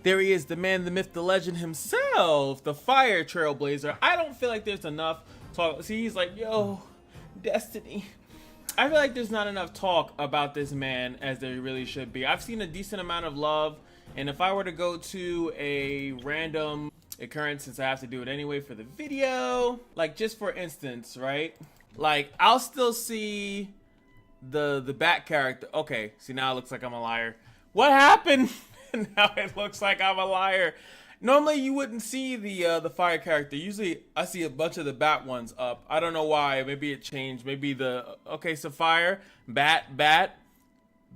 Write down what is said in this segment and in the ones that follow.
There he is, the man, the myth, the legend himself, the fire trailblazer. I don't feel like there's enough talk. See, he's like, yo, Destiny. I feel like there's not enough talk about this man as there really should be. I've seen a decent amount of love, and if I were to go to a random occurrence, since I have to do it anyway for the video, like just for instance, right? Like I'll still see the bat character. Okay, see now it looks like I'm a liar. What happened? Now it looks like I'm a liar. Normally you wouldn't see the fire character. Usually I see a bunch of the bat ones up. I don't know why. Maybe it changed. Maybe okay, so fire, bat.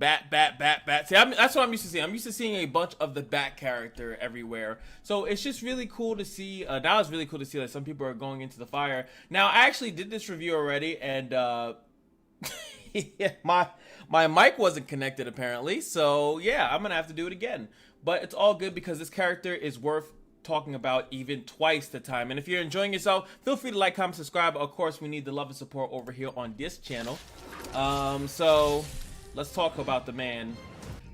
See, that's what I'm used to seeing. I'm used to seeing a bunch of the bat character everywhere. So it's just really cool to see. Now it's really cool to see that some people are going into the fire. Now I actually did this review already, and yeah, my mic wasn't connected apparently, so yeah, I'm gonna have to do it again. But it's all good because this character is worth talking about even twice the time. And if you're enjoying yourself, feel free to like, comment, subscribe. Of course, we need the love and support over here on this channel. So let's talk about the man.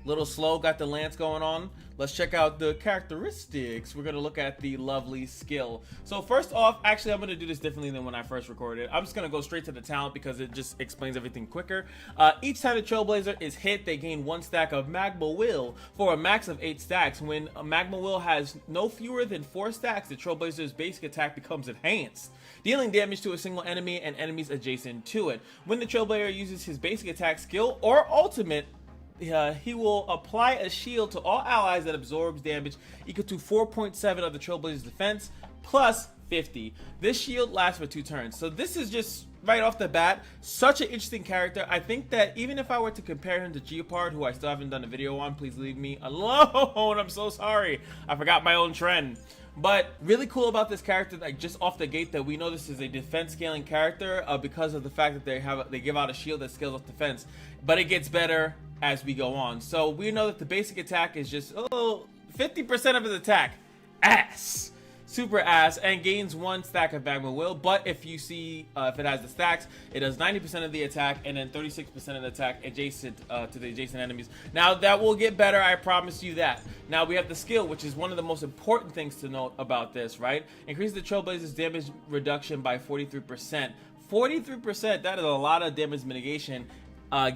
Little slow, got the lance going on. Let's check out the characteristics. We're gonna look at the lovely skill. So first off, actually I'm gonna do this differently than when I first recorded. I'm just gonna go straight to the talent because it just explains everything quicker. Each time the Trailblazer is hit, they gain 1 stack of Magma Will for a max of 8 stacks. When a Magma Will has no fewer than 4 stacks, the Trailblazer's basic attack becomes enhanced, dealing damage to a single enemy and enemies adjacent to it. When the Trailblazer uses his basic attack skill or ultimate, he will apply a shield to all allies that absorbs damage equal to 4.7 of the Trailblazer's defense plus 50. This shield lasts for 2 turns. So this is just right off the bat such an interesting character. I think that even if I were to compare him to Geopard, who I still haven't done a video on, please leave me alone. I'm so sorry. I forgot my own trend. But really cool about this character, like just off the gate, that we know this is a defense scaling character because of the fact that they give out a shield that scales off defense, but it gets better as we go on. So we know that the basic attack is just 50% of his attack, ass, super ass, and gains 1 stack of Magma Will. But if you see if it has the stacks, it does 90% of the attack and then 36% of the attack adjacent to the adjacent enemies. Now that will get better, I promise you that. Now we have the skill, which is one of the most important things to note about this, right? Increase the Trailblazer's damage reduction by 43%. 43%, that is a lot of damage mitigation.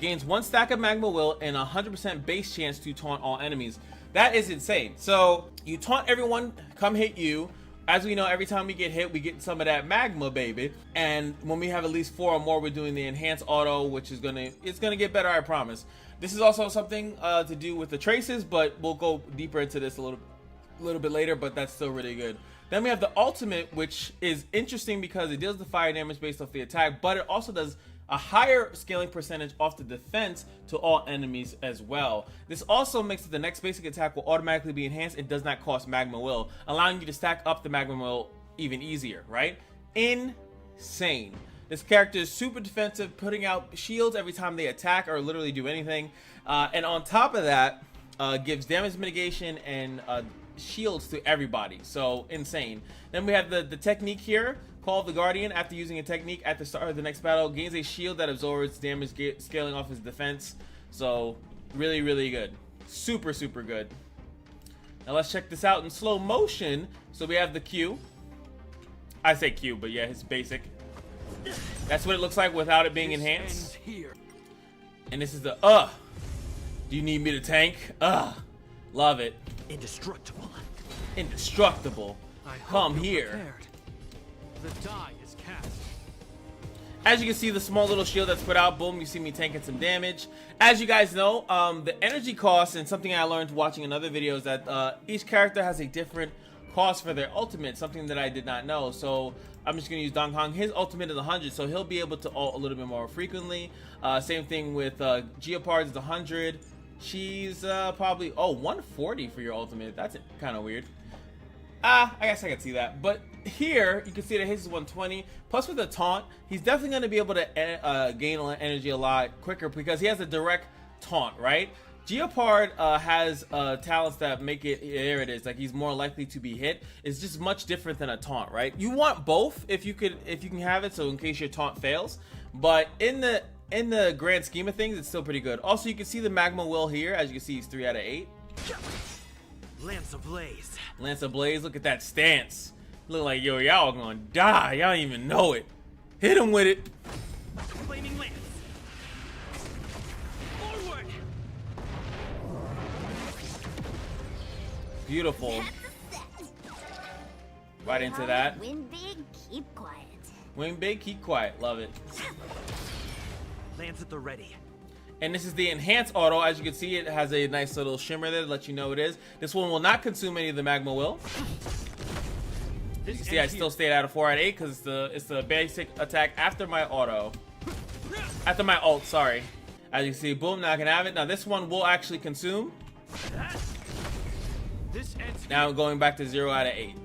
Gains 1 stack of Magma Will and 100% base chance to taunt all enemies. That is insane. So you taunt everyone, come hit you. As we know, every time we get hit, we get some of that magma, baby. And when we have at least 4 or more, we're doing the enhanced auto, which is it's gonna get better, I promise. This is also something to do with the traces, but we'll go deeper into this a little bit later. But that's still really good. Then we have the ultimate, which is interesting because it deals the fire damage based off the attack, but it also does a higher scaling percentage off the defense to all enemies as well. This also makes it the next basic attack will automatically be enhanced. It does not cost Magma Will, allowing you to stack up the Magma Will even easier, right? Insane. This character is super defensive, putting out shields every time they attack or literally do anything. And on top of that, gives damage mitigation and shields to everybody. So insane. Then we have the technique here. Call of the Guardian. After using a technique at the start of the next battle, gains a shield that absorbs damage scaling off his defense. So really, really good. Super, super good. Now let's check this out in slow motion. So we have the Q. I say Q, but yeah, it's basic. That's what it looks like without it being enhanced. And this is the do you need me to tank? Love it. Indestructible. Indestructible. Come here. Prepared. The die is cast. As you can see, the small little shield that's put out, boom, you see me tanking some damage. As you guys know, the energy cost, and something I learned watching another video, is that each character has a different cost for their ultimate, something that I did not know. So I'm just going to use Dong Hong. His ultimate is 100, so he'll be able to ult a little bit more frequently. Same thing with Geopard is 100. She's probably 140 for your ultimate. That's kind of weird. I guess I can see that. But here you can see that his is 120. Plus with the taunt, he's definitely going to be able to gain energy a lot quicker because he has a direct taunt, right? Geopard has talents that make it, there it is, like he's more likely to be hit. It's just much different than a taunt, right? You want both if you can have it, so in case your taunt fails. But in the grand scheme of things, it's still pretty good. Also, you can see the Magma Will here. As you can see, he's 3 out of 8. Lance ablaze. Lance Ablaze, look at that stance. Look like, yo, y'all gonna die. Y'all don't even know it. Hit him with it. Flaming lance. Forward. Beautiful. Right into that. Win big, keep quiet. Win big, keep quiet. Love it. Lance at the ready. And this is the enhanced auto. As you can see, it has a nice little shimmer there to let you know it is. This one will not consume any of the magma will. You can see I still stayed at a 4 out of 8 because it's the basic attack after my auto. After my ult, sorry. As you can see, boom, now I can have it. Now this one will actually consume. Now going back to 0 out of 8.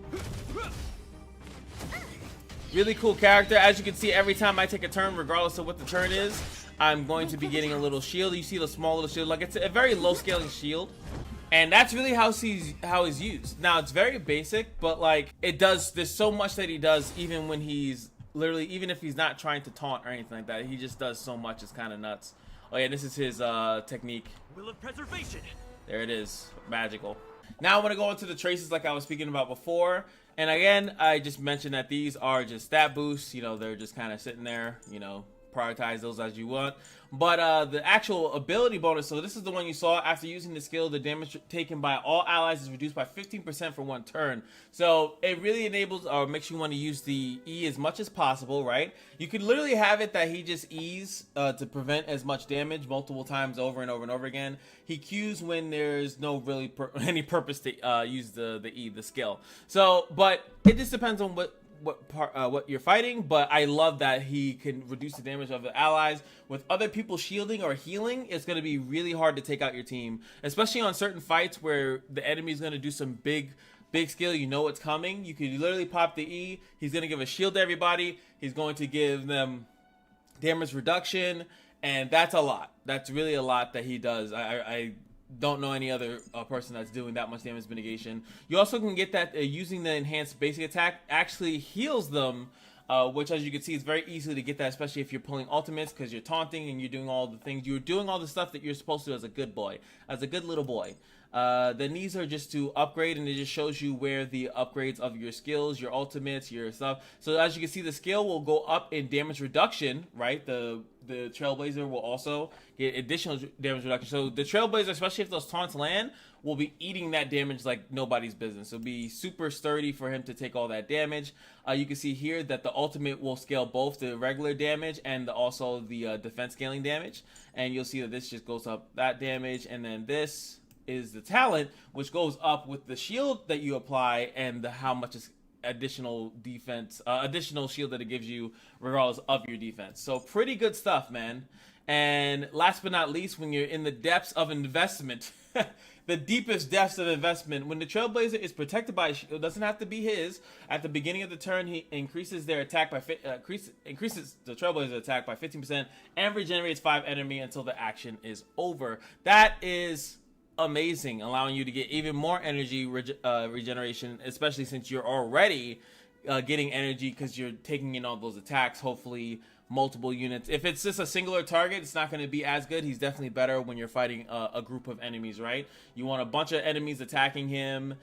Really cool character. As you can see, every time I take a turn, regardless of what the turn is, I'm going to be getting a little shield. You see the small little shield, like it's a very low scaling shield, and that's really how he's used. Now it's very basic, but like it does. There's so much that he does, even when he's literally, even if he's not trying to taunt or anything like that, he just does so much. It's kind of nuts. Oh yeah, this is his technique. Will of preservation. There it is, magical. Now I want to go into the traces like I was speaking about before. And again, I just mentioned that these are just stat boosts. You know, they're just kind of sitting there, you know, prioritize those as you want. But the actual ability bonus, so this is the one you saw. After using the skill, the damage taken by all allies is reduced by 15% for 1 turn. So it really enables or makes you want to use the E as much as possible, right? You could literally have it that he just E's to prevent as much damage multiple times over and over and over again. He Qs when there's no really any purpose to use the E, the skill. So, but it just depends on what you're fighting, but I love that he can reduce the damage of the allies. With other people shielding or healing, it's going to be really hard to take out your team, especially on certain fights where the enemy is going to do some big skill. You know it's coming. You can literally pop the E. He's going to give a shield to everybody. He's going to give them damage reduction, and that's a lot. That's really a lot that he does. I don't know any other person that's doing that much damage mitigation. You also can get that using the enhanced basic attack actually heals them, which as you can see is very easy to get that, especially if you're pulling ultimates because you're taunting and you're doing all the things. You're doing all the stuff that you're supposed to do as a good boy, as a good little boy. Then these are just to upgrade, and it just shows you where the upgrades of your skills, your ultimates, your stuff. So as you can see, the skill will go up in damage reduction, right? The Trailblazer will also get additional damage reduction. So the Trailblazer, especially if those taunts land, will be eating that damage like nobody's business. It'll be super sturdy for him to take all that damage. You can see here that the ultimate will scale both the regular damage and also the defense scaling damage. And you'll see that this just goes up that damage, and then this is the talent, which goes up with the shield that you apply and how much is additional defense, additional shield that it gives you regardless of your defense. So pretty good stuff, man. And last but not least, when you're in the depths of investment, the deepest depths of investment, when the Trailblazer is protected by a shield, it doesn't have to be his. At the beginning of the turn, he increases their attack by increases the Trailblazer attack by 15% and regenerates 5 enemy until the action is over. That is amazing, allowing you to get even more energy regeneration, especially since you're already getting energy because you're taking in all those attacks, hopefully multiple units. If it's just a singular target, it's not going to be as good. He's definitely better when you're fighting a group of enemies, right? You want a bunch of enemies attacking him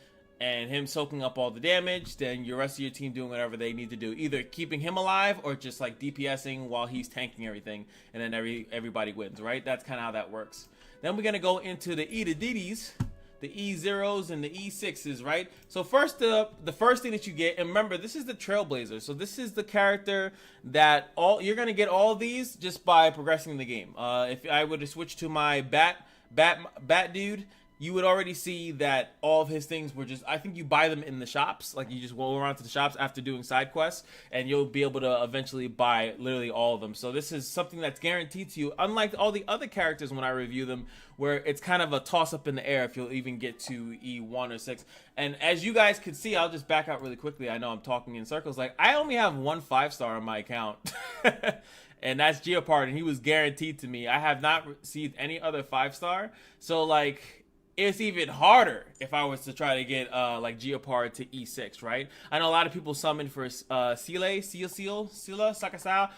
and him soaking up all the damage, then your rest of your team doing whatever they need to do, either keeping him alive or just like DPSing while he's tanking everything, and then everybody wins, right? That's kind of how that works. Then we're going to go into the E to Ds, the E0s and the E6s, right? So first, the first thing that you get, and remember, this is the Trailblazer. So this is the character that you're going to get all these just by progressing the game. If I were to switch to my bat dude, you would already see that all of his things were just, I think you buy them in the shops. Like you just go around to the shops after doing side quests and you'll be able to eventually buy literally all of them. So this is something that's guaranteed to you, unlike all the other characters when I review them, where it's kind of a toss up in the air if you'll even get to E1 or 6. And as you guys can see, I'll just back out really quickly. I know I'm talking in circles. Like I only have 1 5-star on my account. And that's Geopard, and he was guaranteed to me. I have not received any other 5-star. So like, it's even harder if I was to try to get like Geopard to E6, right? I know a lot of people summoned for Sila Sakasao.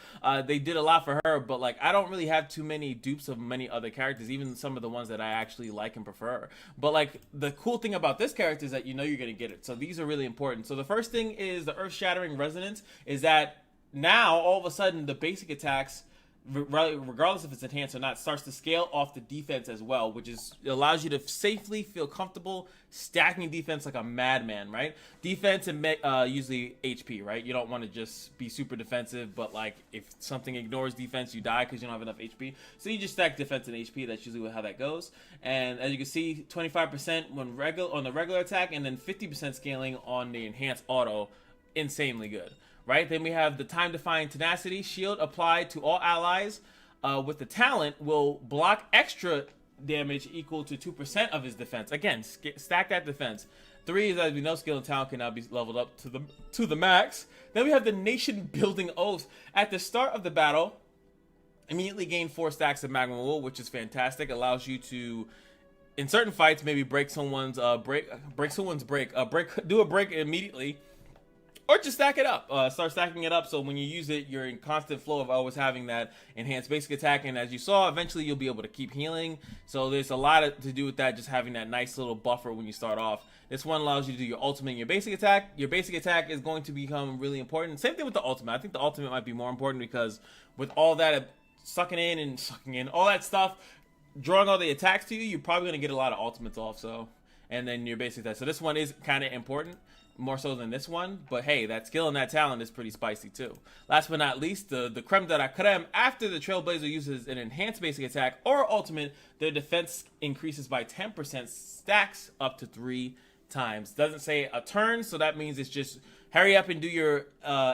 They did a lot for her, but like I don't really have too many dupes of many other characters, even some of the ones that I actually like and prefer. But like the cool thing about this character is that you know you're gonna get it. So these are really important. So the first thing is the Earth-Shattering Resonance is that now all of a sudden the basic attacks, regardless if it's enhanced or not, starts to scale off the defense as well, which is allows you to safely feel comfortable stacking defense like a madman, right? Defense and usually HP, right? You don't want to just be super defensive, but like if something ignores defense, you die because you don't have enough HP. So you just stack defense and HP. That's usually how that goes. And as you can see, 25% when on the regular attack, and then 50% scaling on the enhanced auto. Insanely good. Right, then we have the time-defying tenacity shield applied to all allies with the talent will block extra damage equal to 2% of his defense. Again, stack that defense. 3 is, as we know, skill and talent can now be leveled up to the max. Then we have the nation-building oath at the start of the battle. Immediately gain 4 stacks of magma wool, which is fantastic. Allows you to, in certain fights, maybe break someone's do a break immediately. Or just stack it up. Start stacking it up so when you use it, you're in constant flow of always having that enhanced basic attack. And as you saw, eventually you'll be able to keep healing. So there's a lot to do with that, just having that nice little buffer when you start off. This one allows you to do your ultimate and your basic attack. Your basic attack is going to become really important. Same thing with the ultimate. I think the ultimate might be more important because with all that sucking in, all that stuff, drawing all the attacks to you, you're probably going to get a lot of ultimates off. So, and then your basic attack. So this one is kind of important, more so than this one, but hey, that skill and that talent is pretty spicy too. Last but not least, the creme de la creme, after the Trailblazer uses an enhanced basic attack or ultimate, their defense increases by 10%, stacks up to 3 times. Doesn't say a turn, so that means it's just hurry up and do your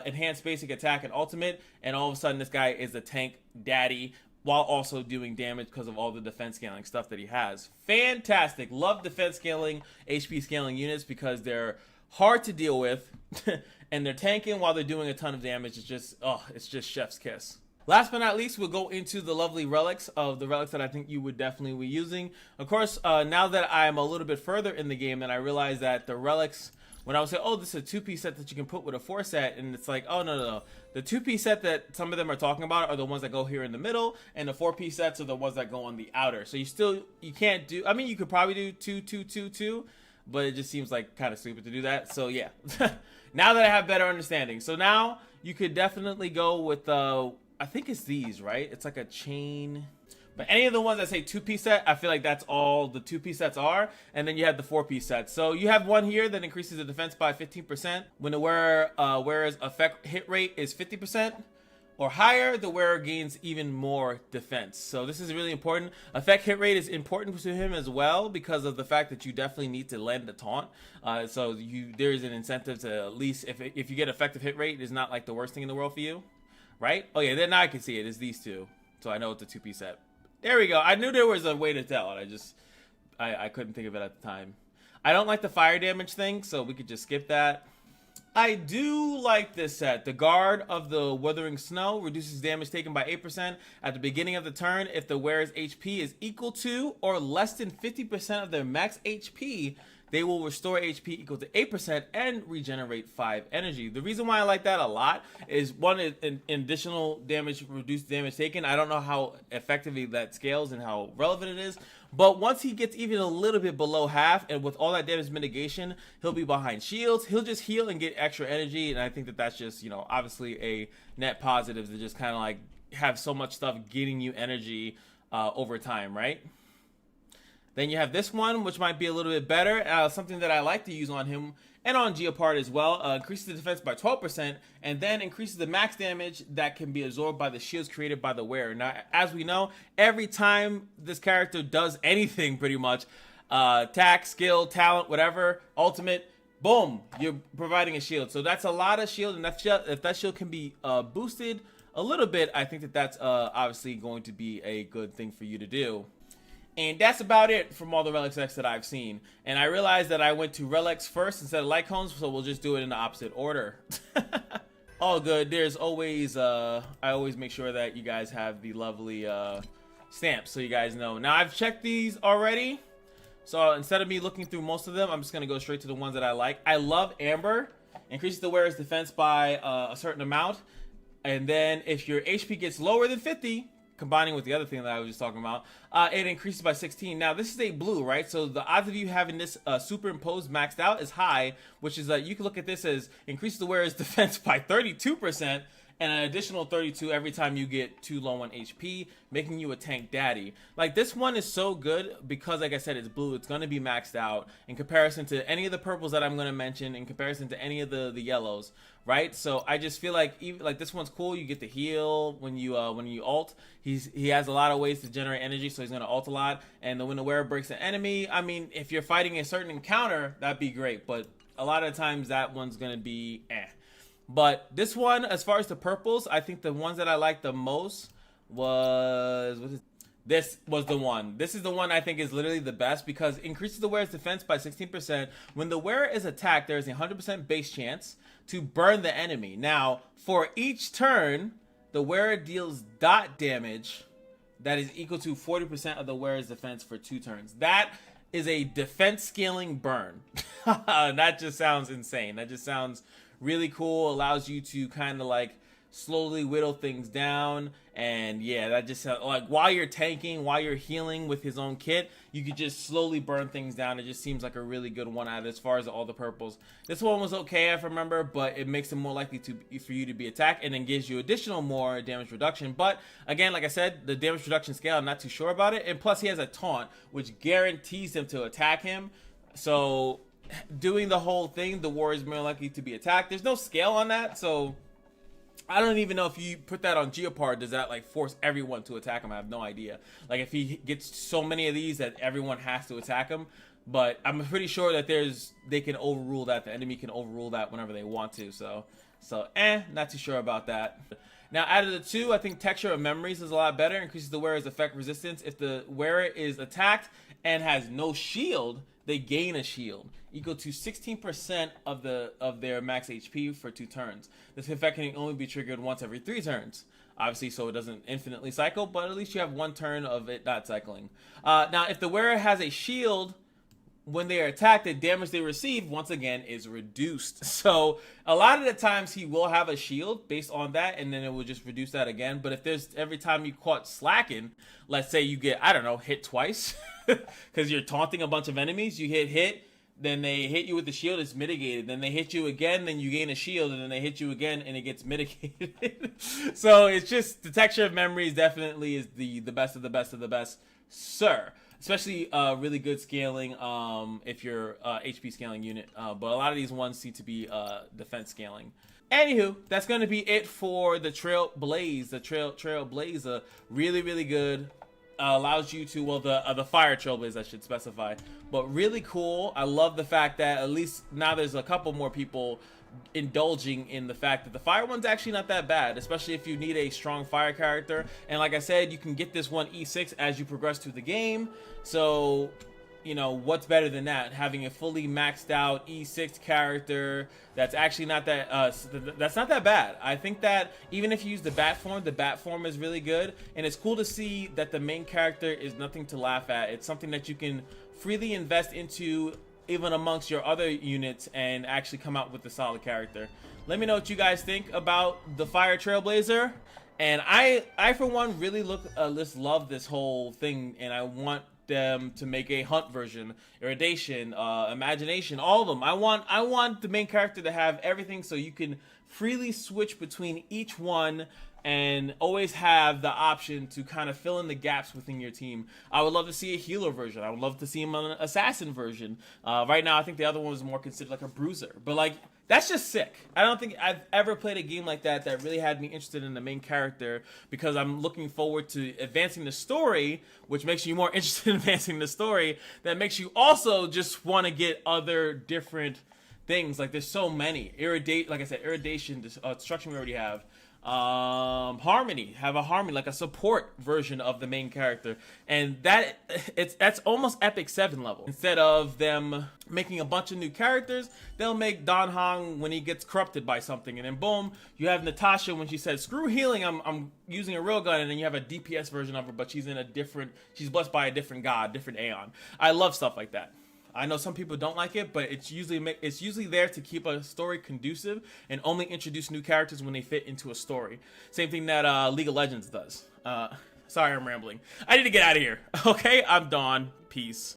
enhanced basic attack and ultimate, and all of a sudden this guy is a tank daddy while also doing damage because of all the defense scaling stuff that he has. Fantastic. Love defense scaling, HP scaling units because they're hard to deal with and they're tanking while they're doing a ton of damage. It's just chef's kiss. Last but not least, we'll go into the lovely relics that I think you would definitely be using. Of course, now that I'm a little bit further in the game, then I realized that the relics, when I was saying, oh, this is a 2-piece set that you can put with a 4 set, and it's like, oh, no. The 2-piece set that some of them are talking about are the ones that go here in the middle, and the 4-piece sets are the ones that go on the outer. So you can't do, I mean, you could probably do 2, 2, 2, 2, but it just seems like kind of stupid to do that. So yeah, now that I have better understanding. So now you could definitely go with, I think it's these, right? It's like a chain. But any of the ones that say 2-piece set, I feel like that's all the 2-piece sets are. And then you have the 4-piece set. So you have one here that increases the defense by 15%. When the wearer's effect hit rate is 50%. Or higher, the wearer gains even more defense. So this is really important. Effect hit rate is important to him as well because of the fact that you definitely need to land the taunt. So there is an incentive to at least, if you get effective hit rate, it's not like the worst thing in the world for you, right? Oh yeah, then now I can see it. It's these two. So I know it's a 2-piece set. There we go. I knew there was a way to tell, and I couldn't think of it at the time. I don't like the fire damage thing, so we could just skip that. I do like this set. The Guard of the Withering Snow reduces damage taken by 8% at the beginning of the turn if the wearer's HP is equal to or less than 50% of their max HP. They will restore HP equal to 8% and regenerate 5 energy. The reason why I like that a lot is, one, in additional damage, reduced damage taken. I don't know how effectively that scales and how relevant it is. But once he gets even a little bit below half, and with all that damage mitigation, he'll be behind shields. He'll just heal and get extra energy. And I think that that's just, you know, obviously a net positive to just kind of like have so much stuff getting you energy over time, right? Then you have this one, which might be a little bit better. Something that I like to use on him and on Geopard as well. Increases the defense by 12% and then increases the max damage that can be absorbed by the shields created by the wearer. Now, as we know, every time this character does anything pretty much, attack, skill, talent, whatever, ultimate, boom, you're providing a shield. So that's a lot of shield, and if that shield can be boosted a little bit, I think that that's obviously going to be a good thing for you to do. And that's about it from all the Relic decks that I've seen. And I realized that I went to Relics first instead of Light Cones, so we'll just do it in the opposite order. All good. There's always, I always make sure that you guys have the lovely stamps so you guys know. Now, I've checked these already. So instead of me looking through most of them, I'm just going to go straight to the ones that I like. I love Amber. Increases the wearer's defense by a certain amount. And then if your HP gets lower than 50, combining with the other thing that I was just talking about, it increases by 16. Now, this is a blue, right? So the odds of you having this superimposed maxed out is high, which is that you can look at this as increases the wearer's defense by 32%, and an additional 32 every time you get too low on HP, making you a tank daddy. Like, this one is so good because, like I said, it's blue. It's going to be maxed out in comparison to any of the purples that I'm going to mention, in comparison to any of the yellows, right? So I just feel like even like this one's cool. You get to heal when you ult. He has a lot of ways to generate energy, so he's going to ult a lot. And when the wearer breaks an enemy, I mean, if you're fighting a certain encounter, that'd be great. But a lot of times that one's going to be eh. But this one, as far as the purples, I think the ones that I like the most this was the one. This is the one I think is literally the best because it increases the wearer's defense by 16%. When the wearer is attacked, there is a 100% base chance to burn the enemy. Now, for each turn, the wearer deals dot damage that is equal to 40% of the wearer's defense for 2 turns. That is a defense scaling burn. That just sounds insane. That just sounds really cool. Allows you to kind of like slowly whittle things down, and yeah, that just like while you're tanking, while you're healing with his own kit, you could just slowly burn things down. It just seems like a really good one out of as far as all the purples. This one was okay, if I remember, but it makes it more likely for you to be attacked, and then gives you additional more damage reduction. But again, like I said, the damage reduction scale, I'm not too sure about it, and plus he has a taunt which guarantees him to attack him. So doing the whole thing, the warrior is more likely to be attacked. There's no scale on that, so I don't even know if you put that on Geopard, does that like force everyone to attack him? I have no idea. Like if he gets so many of these that everyone has to attack him, but I'm pretty sure that they can overrule that. The enemy can overrule that whenever they want to. So not too sure about that. Now, out of the two, I think Texture of Memories is a lot better. Increases the wearer's effect resistance. If the wearer is attacked and has no shield, they gain a shield equal to 16% of their max HP for 2 turns. This effect can only be triggered once every 3 turns. Obviously, so it doesn't infinitely cycle, but at least you have 1 turn of it not cycling. Now, if the wearer has a shield, when they are attacked, the damage they receive, once again, is reduced. So a lot of the times he will have a shield based on that, and then it will just reduce that again. But if there's every time you caught slacking, let's say you get, I don't know, hit twice, because you're taunting a bunch of enemies, you hit, then they hit you with the shield, it's mitigated. Then they hit you again, then you gain a shield, and then they hit you again, and it gets mitigated. So it's just, the Texture of Memories definitely is the best of the best of the best, sir. Especially really good scaling if you're HP scaling unit. But a lot of these ones seem to be defense scaling. Anywho, that's going to be it for the Trailblaze. The Trailblazer, really, really good. Allows you to, well, the Fire Trailblaze, I should specify. But really cool. I love the fact that at least now there's a couple more people indulging in the fact that the fire one's actually not that bad, especially if you need a strong fire character. And like I said, you can get this one E6 as you progress through the game. So, you know, what's better than that? Having a fully maxed out E6 character that's actually not that that's not that bad. I think that even if you use the bat form is really good, and it's cool to see that the main character is nothing to laugh at. It's something that you can freely invest into even amongst your other units and actually come out with a solid character. Let me know what you guys think about the Fire Trailblazer. And I for one really love this whole thing, and I want them to make a hunt version, Irradiation, Imagination, all of them. I want the main character to have everything so you can freely switch between each one and always have the option to kind of fill in the gaps within your team. I would love to see a healer version. I would love to see him on an assassin version. Right now, I think the other one was more considered like a bruiser. But like, that's just sick. I don't think I've ever played a game like that that really had me interested in the main character, because I'm looking forward to advancing the story, which makes you more interested in advancing the story. That makes you also just want to get other different things. Like, there's so many. Like I said, Irradiation, Destruction we already have. Harmony, have a Harmony, like a support version of the main character, and that's almost Epic 7 level. Instead of them making a bunch of new characters, they'll make Don Hong when he gets corrupted by something, and then boom, you have Natasha when she says screw healing, I'm using a real gun, and then you have a DPS version of her, but she's blessed by a different god, different Aeon. I love stuff like that. I know some people don't like it, but it's usually there to keep a story conducive and only introduce new characters when they fit into a story. Same thing that League of Legends does. Sorry, I'm rambling. I need to get out of here. Okay, I'm Dawn. Peace.